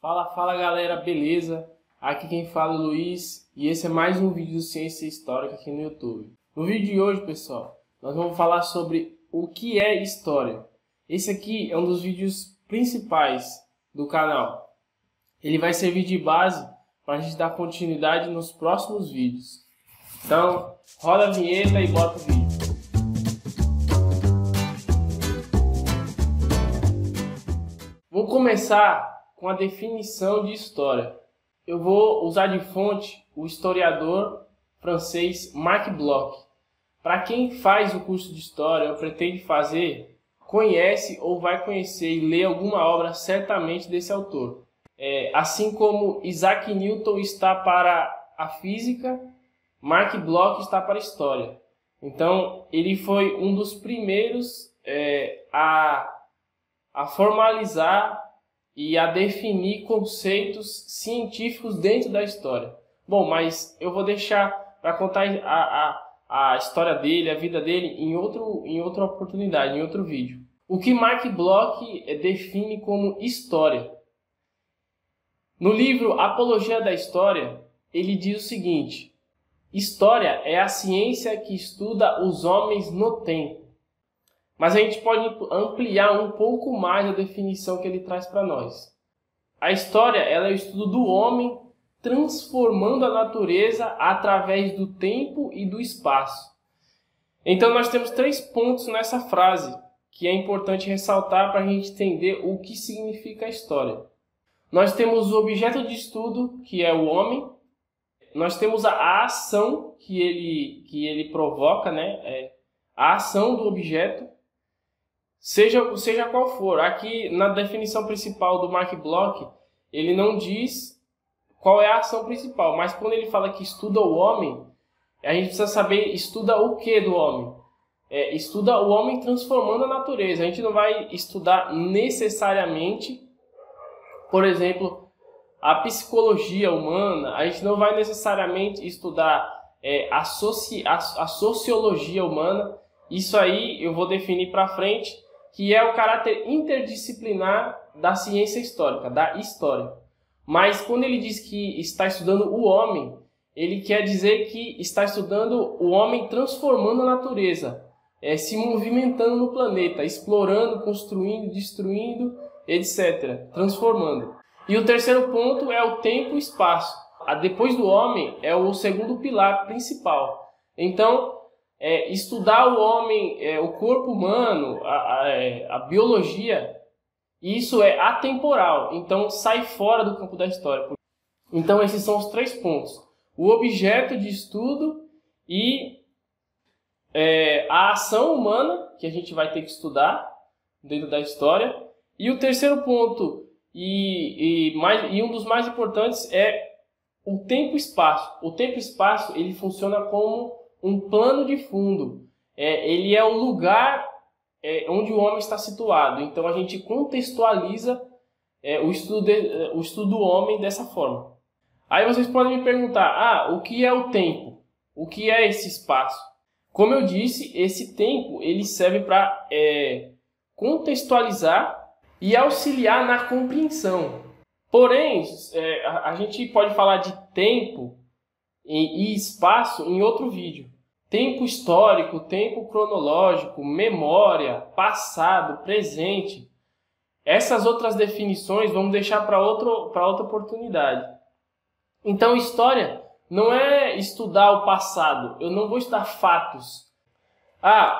Fala galera, beleza? Aqui quem fala é o Luiz e esse é mais um vídeo de Ciência Histórica aqui no YouTube. No vídeo de hoje, pessoal, nós vamos falar sobre o que é história. Esse aqui é um dos vídeos principais do canal. Ele vai servir de base para a gente dar continuidade nos próximos vídeos. Então, roda a vinheta e bota o vídeo. Vamos começar com a definição de história. Eu vou usar de fonte o historiador francês Marc Bloch. Para quem faz o curso de história ou pretende fazer, conhece ou vai conhecer e ler alguma obra certamente desse autor. Assim como Isaac Newton está para a física, Marc Bloch está para a história. Então, ele foi um dos primeiros a formalizar e a definir conceitos científicos dentro da história. Bom, mas eu vou deixar para contar a história dele, a vida dele, em outra oportunidade, em outro vídeo. O que Marc Bloch define como história? No livro Apologia da História, ele diz o seguinte: história é a ciência que estuda os homens no tempo. Mas a gente pode ampliar um pouco mais a definição que ele traz para nós. A história ela é o estudo do homem transformando a natureza através do tempo e do espaço. Então nós temos 3 pontos nessa frase que é importante ressaltar para a gente entender o que significa a história. Nós temos o objeto de estudo, que é o homem. Nós temos a ação que ele provoca, né? A ação do objeto. Seja qual for. Aqui na definição principal do Marc Bloch, ele não diz qual é a ação principal, mas quando ele fala que estuda o homem, a gente precisa saber estuda o que do homem. Estuda o homem transformando a natureza. A gente não vai estudar necessariamente, por exemplo, a psicologia humana, a gente não vai necessariamente estudar a sociologia humana. Isso aí eu vou definir para frente, que é o caráter interdisciplinar da ciência histórica, da história. Mas quando ele diz que está estudando o homem, ele quer dizer que está estudando o homem transformando a natureza, se movimentando no planeta, explorando, construindo, destruindo, etc., transformando. E o terceiro ponto é o tempo e espaço. Depois do homem é o segundo pilar principal. Então, estudar o homem, o corpo humano, a biologia, isso é atemporal, então sai fora do campo da história. Então esses são os 3 pontos: o objeto de estudo e a ação humana, que a gente vai ter que estudar dentro da história. E o terceiro ponto, e um dos mais importantes, é o tempo e espaço. O tempo e espaço ele funciona como um plano de fundo. Ele é o lugar onde o homem está situado. Então a gente contextualiza o estudo do homem dessa forma. Aí vocês podem me perguntar: o que é o tempo? O que é esse espaço? Como eu disse, esse tempo ele serve para contextualizar e auxiliar na compreensão. Porém, a gente pode falar de tempo e espaço em outro vídeo. Tempo histórico, tempo cronológico, memória, passado, presente. Essas outras definições vamos deixar para outra oportunidade. Então, história não é estudar o passado. Eu não vou estudar fatos.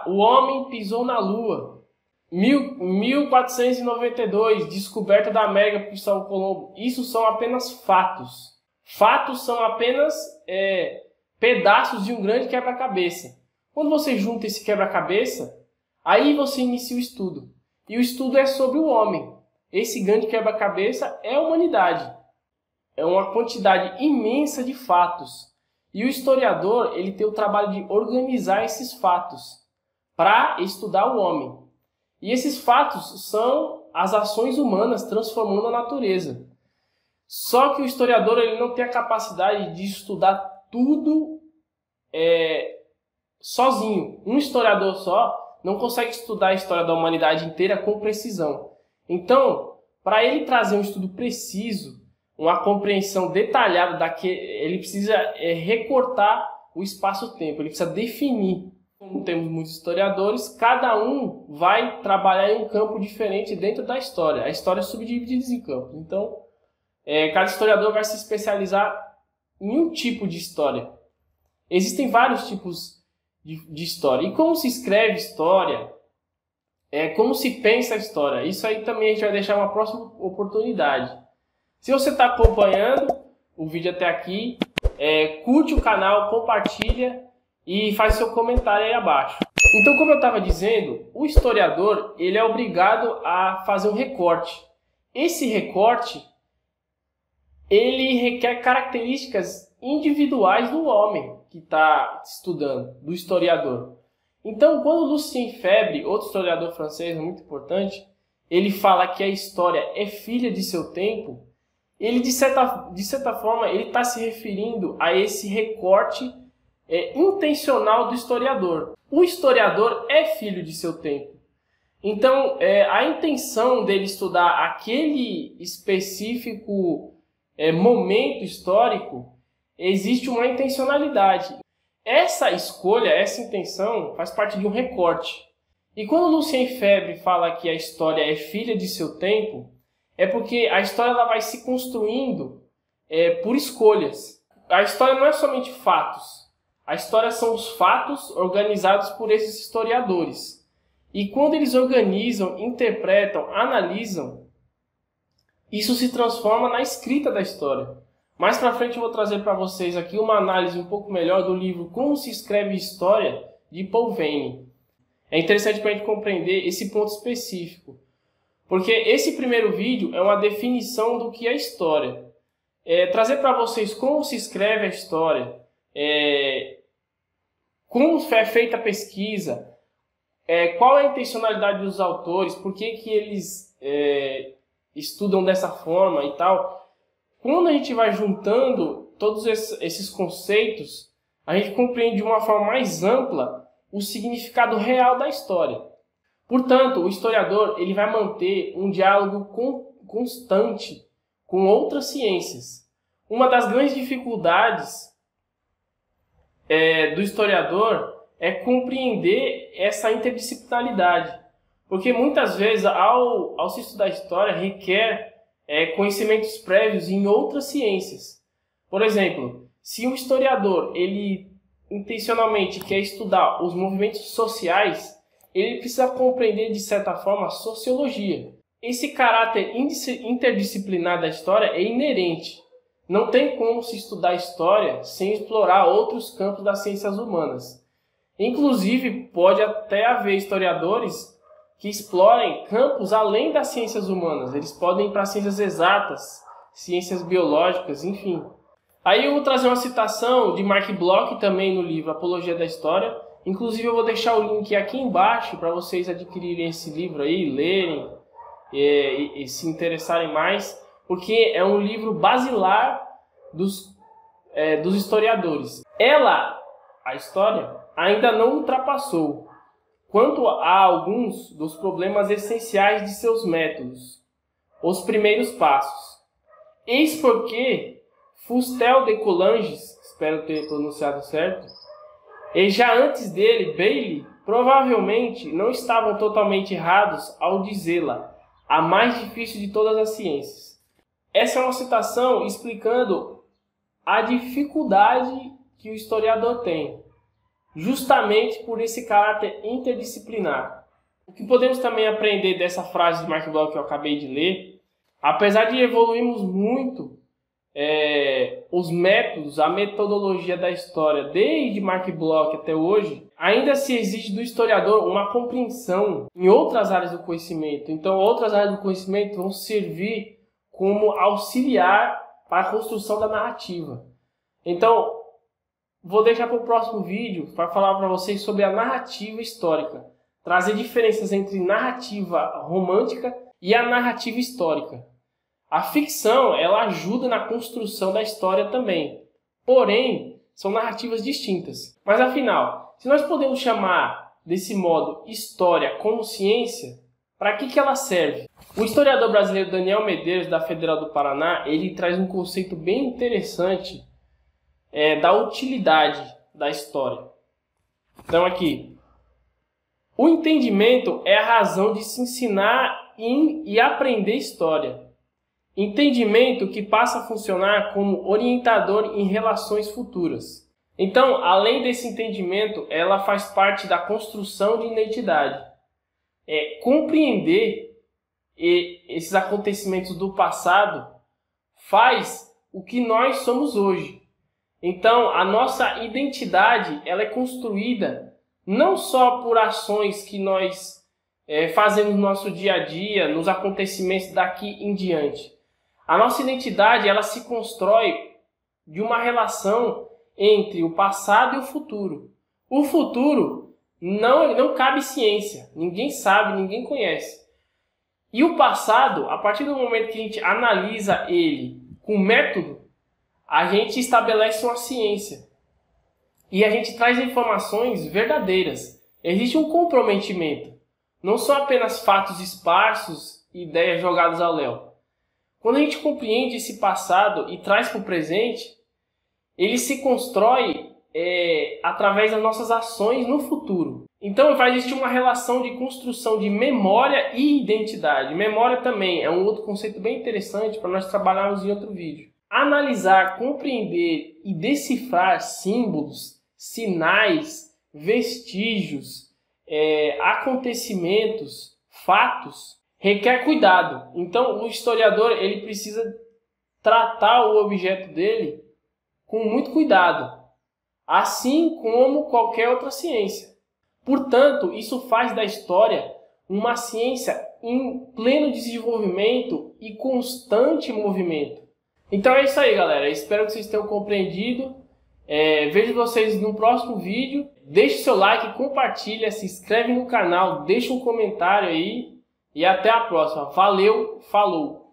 O homem pisou na Lua. 1492, descoberta da América por Cristóvão Colombo. Isso são apenas fatos. Fatos são apenas pedaços de um grande quebra-cabeça. Quando você junta esse quebra-cabeça, aí você inicia o estudo. E o estudo é sobre o homem. Esse grande quebra-cabeça é a humanidade. É uma quantidade imensa de fatos. E o historiador ele tem o trabalho de organizar esses fatos para estudar o homem. E esses fatos são as ações humanas transformando a natureza. Só que o historiador ele não tem a capacidade de estudar tudo sozinho. Um historiador só não consegue estudar a história da humanidade inteira com precisão. Então, Para ele trazer um estudo preciso, uma compreensão detalhada daquele, ele precisa recortar o espaço-tempo, ele precisa definir. Como temos muitos historiadores, cada um vai trabalhar em um campo diferente dentro da história. A história é subdividida em campos. Então, cada historiador vai se especializar em um tipo de história. Existem vários tipos de história. E como se escreve história, como se pensa a história, isso aí também a gente vai deixar uma próxima oportunidade. Se você está acompanhando o vídeo até aqui, curte o canal, compartilha e faz seu comentário aí abaixo. Então, como eu estava dizendo, o historiador ele é obrigado a fazer um recorte. Esse recorte ele requer características individuais do homem que está estudando, do historiador. Então, quando Lucien Febvre, outro historiador francês muito importante, ele fala que a história é filha de seu tempo, ele de certa forma ele está se referindo a esse recorte intencional do historiador. O historiador é filho de seu tempo. Então, a intenção dele estudar aquele específico momento histórico, existe uma intencionalidade. Essa escolha, essa intenção faz parte de um recorte. E quando Lucien Febvre fala que a história é filha de seu tempo, é porque a história ela vai se construindo por escolhas. A história não é somente fatos. A história são os fatos organizados por esses historiadores. E quando eles organizam, interpretam, analisam, isso se transforma na escrita da história. Mais para frente eu vou trazer para vocês aqui uma análise um pouco melhor do livro Como se escreve História, de Paul Veyne. É interessante para a gente compreender esse ponto específico. Porque esse primeiro vídeo é uma definição do que é história. Trazer para vocês como se escreve a história, como é feita a pesquisa, qual é a intencionalidade dos autores, por que eles estudam dessa forma e tal. Quando a gente vai juntando todos esses conceitos, a gente compreende de uma forma mais ampla o significado real da história. Portanto, o historiador ele vai manter um diálogo constante com outras ciências. Uma das grandes dificuldades do historiador é compreender essa interdisciplinaridade. Porque muitas vezes, ao se estudar história, requer conhecimentos prévios em outras ciências. Por exemplo, se um historiador ele intencionalmente quer estudar os movimentos sociais, ele precisa compreender, de certa forma, a sociologia. Esse caráter interdisciplinar da história é inerente. Não tem como se estudar história sem explorar outros campos das ciências humanas. Inclusive, pode até haver historiadores que explorem campos além das ciências humanas. Eles podem ir para ciências exatas, ciências biológicas, enfim. Aí eu vou trazer uma citação de Mark Bloch também no livro Apologia da História. Inclusive eu vou deixar o link aqui embaixo para vocês adquirirem esse livro aí, lerem e se interessarem mais, porque é um livro basilar dos historiadores. A história, ainda não ultrapassou quanto a alguns dos problemas essenciais de seus métodos, os primeiros passos. Eis porque Fustel de Coulanges, espero ter pronunciado certo, e já antes dele, Bailey, provavelmente não estavam totalmente errados ao dizê-la a mais difícil de todas as ciências. Essa é uma citação explicando a dificuldade que o historiador tem, justamente por esse caráter interdisciplinar. O que podemos também aprender dessa frase de Mark Bloch que eu acabei de ler, apesar de evoluirmos muito os métodos, a metodologia da história, desde Mark Bloch até hoje, ainda se exige do historiador uma compreensão em outras áreas do conhecimento. Então, outras áreas do conhecimento vão servir como auxiliar para a construção da narrativa. Então, vou deixar para o próximo vídeo para falar para vocês sobre a narrativa histórica, trazer diferenças entre narrativa romântica e a narrativa histórica. A ficção, ela ajuda na construção da história também, porém, são narrativas distintas. Mas afinal, se nós podemos chamar desse modo história como ciência, para que ela serve? O historiador brasileiro Daniel Medeiros, da Federal do Paraná, ele traz um conceito bem interessante da utilidade da história. Então aqui, o entendimento é a razão de se ensinar e aprender história. Entendimento que passa a funcionar como orientador em relações futuras. Então, além desse entendimento, ela faz parte da construção de identidade. Compreender esses acontecimentos do passado faz o que nós somos hoje. Então, a nossa identidade ela é construída não só por ações que nós fazemos no nosso dia a dia, nos acontecimentos daqui em diante. A nossa identidade ela se constrói de uma relação entre o passado e o futuro. O futuro não cabe ciência, ninguém sabe, ninguém conhece. E o passado, a partir do momento que a gente analisa ele com método, a gente estabelece uma ciência. E a gente traz informações verdadeiras. Existe um comprometimento. Não são apenas fatos esparsos e ideias jogadas ao léu. Quando a gente compreende esse passado e traz para o presente, ele se constrói através das nossas ações no futuro. Então vai existir uma relação de construção de memória e identidade. Memória também é um outro conceito bem interessante para nós trabalharmos em outro vídeo. Analisar, compreender e decifrar símbolos, sinais, vestígios, acontecimentos, fatos, requer cuidado. Então o historiador ele precisa tratar o objeto dele com muito cuidado, assim como qualquer outra ciência. Portanto, isso faz da história uma ciência em pleno desenvolvimento e constante movimento. Então é isso aí, galera. Espero que vocês tenham compreendido. Vejo vocês no próximo vídeo. Deixe seu like, compartilha, se inscreve no canal, deixa um comentário aí. E até a próxima. Valeu, falou!